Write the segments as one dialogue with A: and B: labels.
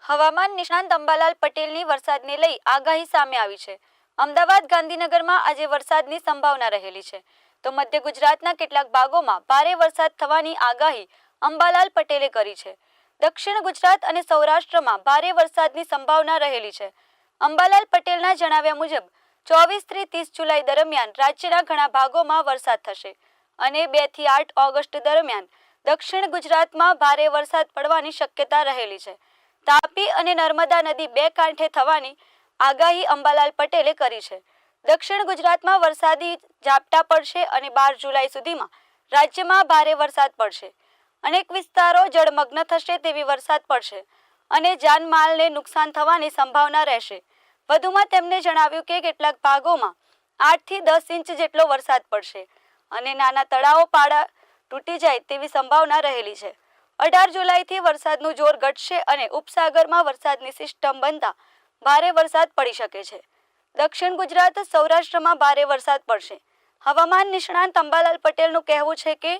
A: હવામાન નિષ્ણાંત અંબાલાલ પટેલની વરસાદને લઈ આગાહી સામે આવી છે। અમદાવાદ ગાંધીનગરમાં આજે વરસાદની સંભાવના રહેલી છે, તો મધ્ય ગુજરાતના કેટલાક ભાગોમાં ભારે વરસાદ થવાની આગાહી અંબાલાલ પટેલે કરી છે। દક્ષિણ ગુજરાત અને સૌરાષ્ટ્રમાં ભારે વરસાદની સંભાવના રહેલી છે। અંબાલાલ પટેલના જણાવ્યા મુજબ 24 થી 30 જુલાઈ દરમિયાન રાજ્યના ઘણા ભાગોમાં વરસાદ થશે અને 2 થી 8 ઓગસ્ટ દરમિયાન દક્ષિણ ગુજરાતમાં ભારે વરસાદ પડવાની શક્યતા રહેલી છે। તાપી અને નર્મદા નદી બે કાંઠે થવાની આગાહી અંબાલાલ પટેલે કરી છે। દક્ષિણ ગુજરાતમાં વરસાદી ઝાપટા પડશે અને 12 જુલાઈ સુધીમાં રાજ્યમાં ભારે વરસાદ પડશે। અનેક વિસ્તારો જળમગ્ન થશે તેવી વરસાદ પડશે અને જાનમાલને નુકસાન થવાની સંભાવના રહેશે। વધુમાં તેમણે જણાવ્યું કે કેટલાક ભાગોમાં 8 થી 10 ઇંચ જેટલો વરસાદ પડશે અને નાના તળાવો પાડા તૂટી જાય તેવી સંભાવના રહેલી છે। 18 જુલાઈથી વરસાદનું જોર ઘટશે અને ઉપસાગરમાં વરસાદની સિસ્ટમ બનતા ભારે વરસાદ પડી શકે છે। દક્ષિણ ગુજરાત સૌરાષ્ટ્રમાં ભારે વરસાદ પડશે। હવામાન નિષ્ણાંત અંબાલાલ પટેલનું કહેવું છે કે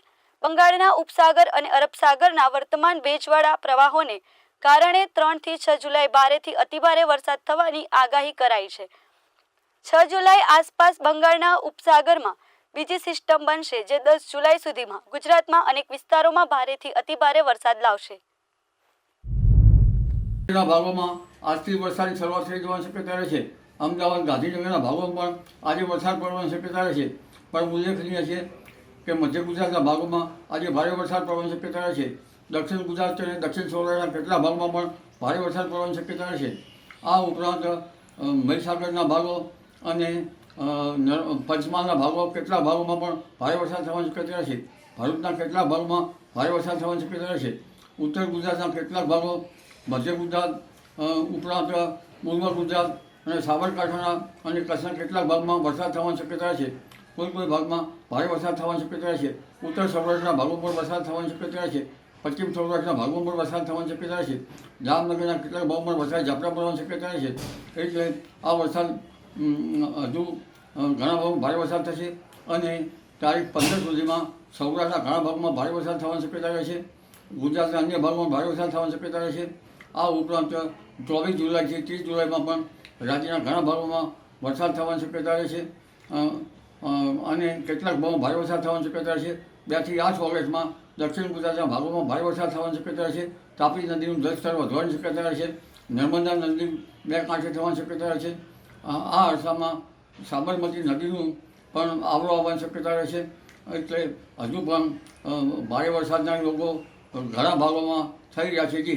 A: બંગાળના ઉપસાગર અને અરબ સાગરના વર્તમાન ભેજવાળા પ્રવાહોને કારણે 3 થી 6 જુલાઈ ભારેથી અતિભારે વરસાદ થવાની આગાહી કરાઈ છે। 6 જુલાઈ આસપાસ બંગાળના ઉપસાગરમાં બીજી સિસ્ટમ બનશે જે 10 જુલાઈ સુધીમાં ગુજરાતમાં અનેક વિસ્તારોમાં ભારેથી અતિભારે વરસાદ લાવશે।
B: ભાગોમાં આજથી વરસાદની શરૂઆત થઈ જવાની શક્યતા રહે છે। અમદાવાદ ગાંધીનગરના ભાગોમાં પણ આજે વરસાદ પડવાની શક્યતા રહે છે, પણ ઉલ્લેખનીય છે કે મધ્ય ગુજરાતના ભાગોમાં આજે ભારે વરસાદ પડવાની શક્યતા રહે છે। દક્ષિણ ગુજરાત અને દક્ષિણ સૌરાષ્ટ્રના કેટલા ભાગમાં પણ ભારે વરસાદ પડવાની શક્યતા રહે છે। આ ઉપરાંત મહીસાગરના ભાગો અને પંચમહાલના ભાગો કેટલા ભાગોમાં પણ ભારે વરસાદ થવાની શક્યતા રહે છે। ભરૂચના કેટલાક ભાગોમાં ભારે વરસાદ થવાની શક્યતા રહે છે। ઉત્તર ગુજરાતના કેટલાક ભાગો, મધ્ય ગુજરાત ઉપરાંત પૂર્વ ગુજરાત અને સાબરકાંઠાના અને કચ્છના કેટલાક ભાગમાં વરસાદ થવાની શક્યતા રહે છે। કોઈ ભાગમાં ભારે વરસાદ થવાની શક્યતા રહે છે। ઉત્તર સૌરાષ્ટ્રના ભાગો પર વરસાદ થવાની શક્યતા રહે છે। પશ્ચિમ સૌરાષ્ટ્રના ભાગો પર વરસાદ થવાની શક્યતા રહે છે। જામનગરના કેટલાક ભાગોમાં વરસાદ ઝાપટા પડવાની શક્યતા રહે છે। એટલે આ વરસાદ હજુ ઘણા ભાગમાં ભારે વરસાદ થશે અને તારીખ 15 સુધીમાં સૌરાષ્ટ્રના ઘણા ભાગમાં ભારે વરસાદ થવાની શક્યતા રહે છે। ગુજરાતના અન્ય ભાગોમાં ભારે વરસાદ થવાની શક્યતા રહે છે। આ ઉપરાંત 24 જુલાઈથી 30 જુલાઈમાં પણ રાજ્યના ઘણા ભાગોમાં વરસાદ થવાની શક્યતા રહે છે અને કેટલાક ભાગોમાં ભારે વરસાદ થવાની શક્યતા રહે છે। 2 થી 8 ઓગસ્ટમાં દક્ષિણ ગુજરાતના ભાગોમાં ભારે વરસાદ થવાની શક્યતા રહે છે। તાપી નદીનું જળસ્તર વધવાની શક્યતા રહે છે। નર્મદા નદી બે કાંઠે થવાની શક્યતા રહે છે। આ અરસામાં સાબરમતી નદીનું પણ આવરો આવવાની શક્યતા રહે છે। એટલે હજુ પણ ભારે વરસાદના લોકો ઘણા ભાગોમાં થઈ રહ્યા છે।